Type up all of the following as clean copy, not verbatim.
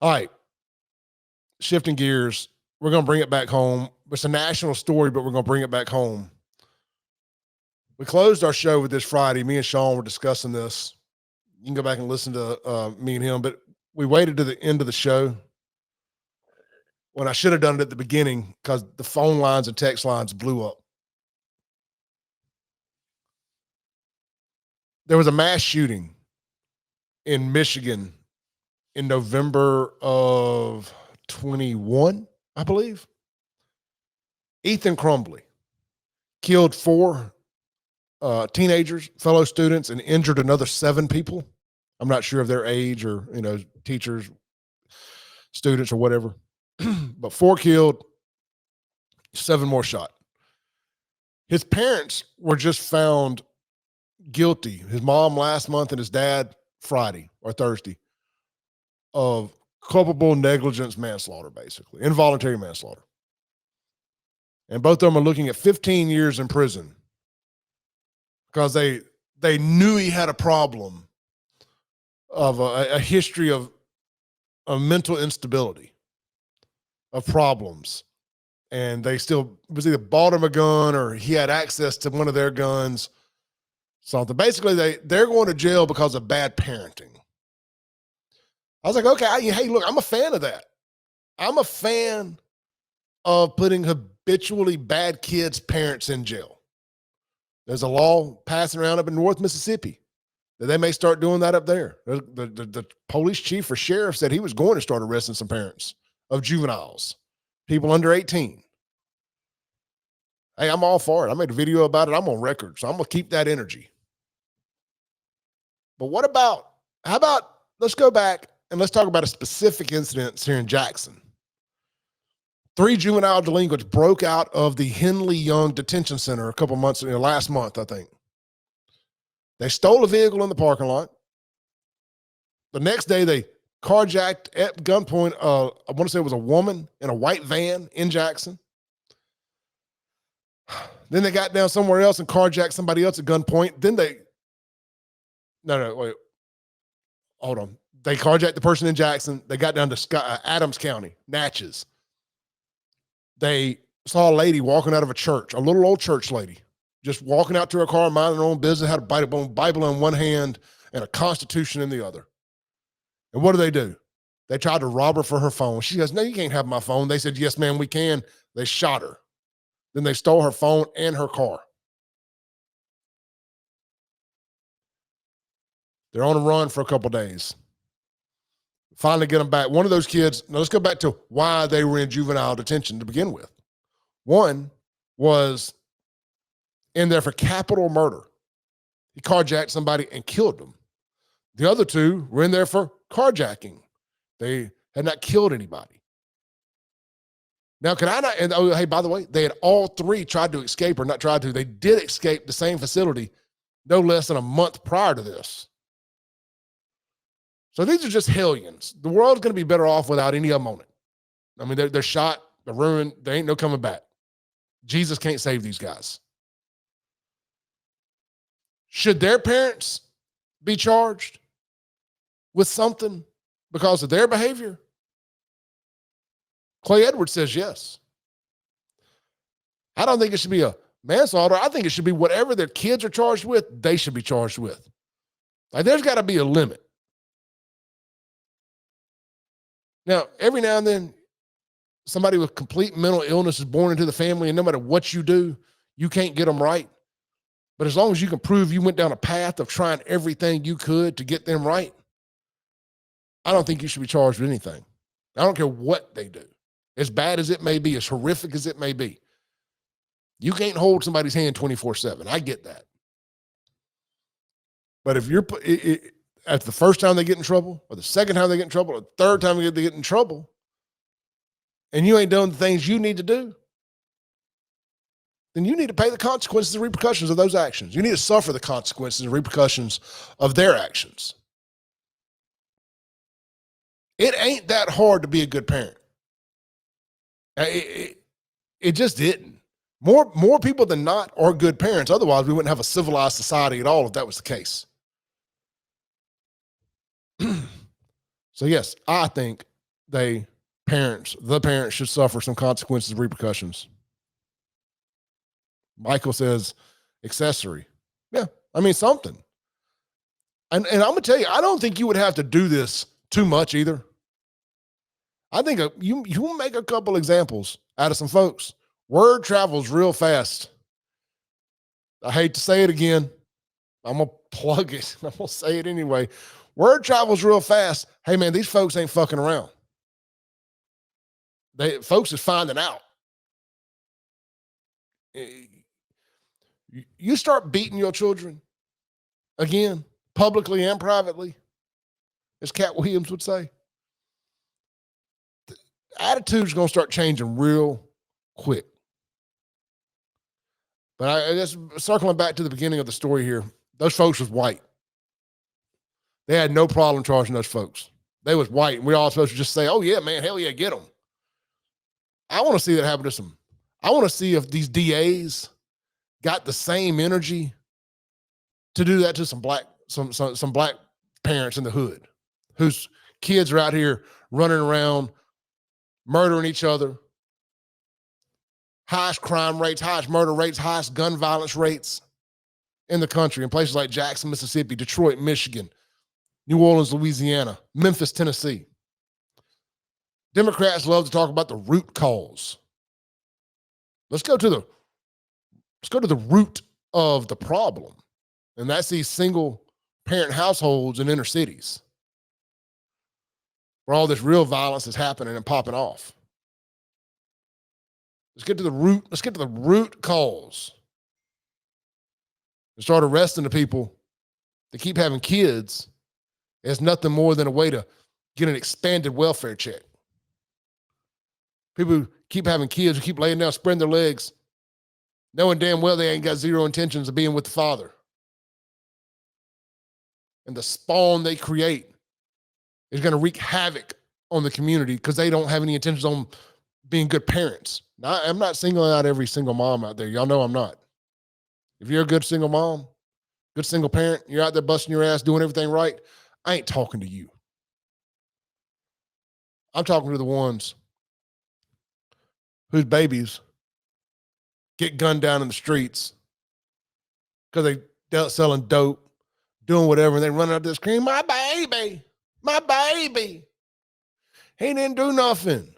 All right, shifting gears. We're going to bring it back home. It's a national story, but we're going to bring it back home. We closed our show with this Friday. Me and Sean were discussing this. You can go back and listen to me and him, but we waited to the end of the show when I should have done it at the beginning because the phone lines and text lines blew up. There was a mass shooting in Michigan in November of 21, I believe. Ethan Crumbley killed 4 teenagers, fellow students, and injured another 7 people. I'm not sure of their age or, teachers, students, or whatever. But 4 killed, 7 more shot. His parents were just found guilty, his mom last month and his dad Friday or Thursday, of culpable negligence manslaughter, basically, involuntary manslaughter. And both of them are looking at 15 years in prison because they knew he had a problem of a history of mental instability, of problems. And they still was either bought him a gun or he had access to one of their guns. Something. Basically, they're going to jail because of bad parenting. I was like, okay, hey, look, I'm a fan of that. I'm a fan of putting habitually bad kids' parents in jail. There's a law passing around up in North Mississippi that they may start doing that up there. The police chief or sheriff said he was going to start arresting some parents of juveniles, people under 18. Hey, I'm all for it. I made a video about it. I'm on record, so I'm going to keep that energy. But how about, let's go back and let's talk about a specific incident here in Jackson. 3 juvenile delinquents broke out of the Henley Young Detention Center a couple months, last month, I think. They stole a vehicle in the parking lot. The next day, they carjacked at gunpoint, I want to say it was a woman in a white van in Jackson. Then they got down somewhere else and carjacked somebody else at gunpoint. Then wait. Hold on. They carjacked the person in Jackson. They got down to Adams County, Natchez. They saw a lady walking out of a church, a little old church lady, just walking out to her car, minding her own business, had a Bible in one hand and a Constitution in the other. And what do? They tried to rob her for her phone. She goes, no, you can't have my phone. They said, yes, ma'am, we can. They shot her. Then they stole her phone and her car. They're on a run for a couple days. Finally get them back. One of those kids, now let's go back to why they were in juvenile detention to begin with. One was in there for capital murder. He carjacked somebody and killed them. The other 2 were in there for carjacking. They had not killed anybody. Now, can I not, and oh, hey, by the way, they had all 3 tried to escape, or not tried to, they did escape the same facility no less than a month prior to this. So these are just hellions. The world's going to be better off without any of them on it. I mean, they're shot, they're ruined, there ain't no coming back. Jesus can't save these guys. Should their parents be charged with something because of their behavior? Clay Edwards says yes. I don't think it should be a manslaughter. I think it should be whatever their kids are charged with, they should be charged with. Like, there's got to be a limit. Now, every now and then, somebody with complete mental illness is born into the family, and no matter what you do, you can't get them right. But as long as you can prove you went down a path of trying everything you could to get them right, I don't think you should be charged with anything. I don't care what they do. As bad as it may be, as horrific as it may be. You can't hold somebody's hand 24/7. I get that. But if you're at the first time they get in trouble, or the second time they get in trouble, or the third time they get in trouble, and you ain't doing the things you need to do, then you need to pay the consequences and repercussions of those actions. You need to suffer the consequences and repercussions of their actions. It ain't that hard to be a good parent. It just isn't. More people than not are good parents. Otherwise, we wouldn't have a civilized society at all if that was the case. So yes, I think the parents should suffer some consequences and repercussions. Michael says, accessory. Yeah, I mean, something. And I'm going to tell you, I don't think you would have to do this too much either. I think you make a couple examples out of some folks. Word travels real fast. I hate to say it again. I'm going to plug it. I'm going to say it anyway. Word travels real fast. Hey, man, these folks ain't fucking around. Folks is finding out. You start beating your children again, publicly and privately, as Cat Williams would say, the attitude's going to start changing real quick. But I guess circling back to the beginning of the story here, those folks was white. They had no problem charging those folks. They was white, and we all supposed to just say, oh, yeah, man, hell yeah, get them. I want to see that happen to some. I want to see if these DAs got the same energy to do that to some black parents in the hood whose kids are out here running around, murdering each other. Highest crime rates, highest murder rates, highest gun violence rates in the country in places like Jackson, Mississippi, Detroit, Michigan, New Orleans, Louisiana, Memphis, Tennessee. Democrats love to talk about the root cause. Let's go to the root of the problem. And that's these single parent households in inner cities where all this real violence is happening and popping off. Let's get to the root. Let's get to the root cause and start arresting the people that keep having kids as nothing more than a way to get an expanded welfare check. People who keep having kids, who keep laying down, spreading their legs, knowing damn well they ain't got zero intentions of being with the father. And the spawn they create is going to wreak havoc on the community because they don't have any intentions on being good parents. Now, I'm not singling out every single mom out there. Y'all know I'm not. If you're a good single mom, good single parent, you're out there busting your ass, doing everything right, I ain't talking to you. I'm talking to the ones whose babies get gunned down in the streets because they selling dope, doing whatever, and they run out there screaming, my baby, my baby. He didn't do nothing.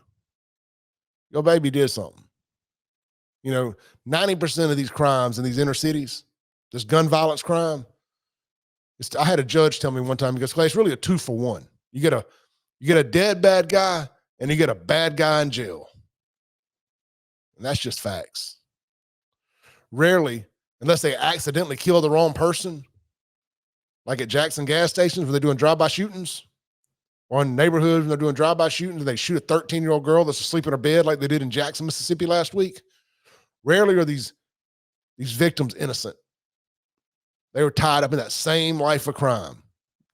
Your baby did something. 90% of these crimes in these inner cities, this gun violence crime, I had a judge tell me one time, he goes, Clay, it's really a 2-for-1. You get a dead bad guy, and you get a bad guy in jail. And that's just facts. Rarely, unless they accidentally kill the wrong person, like at Jackson gas stations where they're doing drive-by shootings, or in neighborhoods when they're doing drive-by shootings, they shoot a 13-year-old girl that's asleep in her bed like they did in Jackson, Mississippi last week. Rarely are these victims innocent. They were tied up in that same life of crime.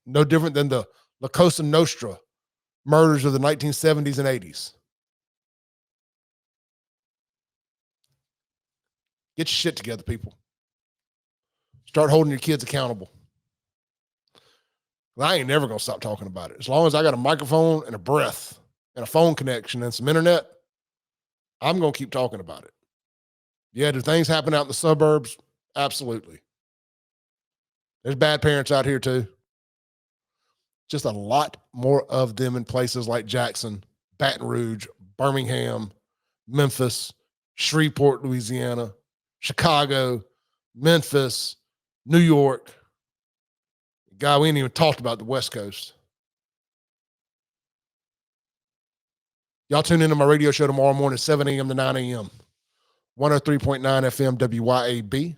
No different than the La Cosa Nostra murders of the 1970s and 80s. Get your shit together, people. Start holding your kids accountable. I ain't never going to stop talking about it. As long as I got a microphone and a breath and a phone connection and some internet, I'm going to keep talking about it. Yeah, do things happen out in the suburbs? Absolutely. There's bad parents out here too. Just a lot more of them in places like Jackson, Baton Rouge, Birmingham, Memphis, Shreveport, Louisiana, Chicago, Memphis, New York. God, we ain't even talked about the West Coast. Y'all tune into my radio show tomorrow morning, 7 a.m. to 9 a.m. 103.9 FM WYAB.